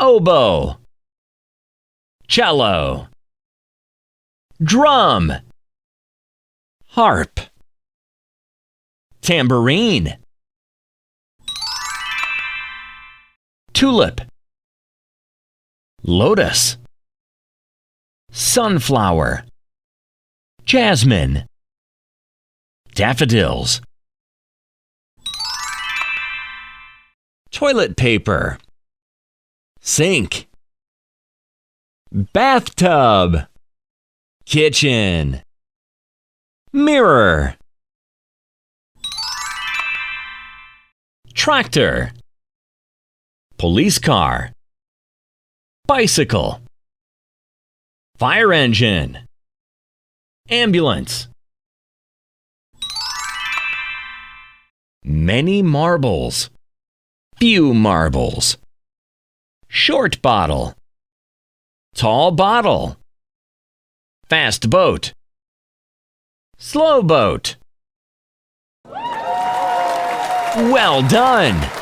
oboe, cello, drum, harp, tambourine, tulip, lotus, sunflower, jasmine, daffodils, toilet paper, sink, bathtub, kitchen, mirror, tractor, police car, bicycle, fire engine, ambulance, many marbles, few marbles, short bottle, tall bottle, fast boat, slow boat. Well done!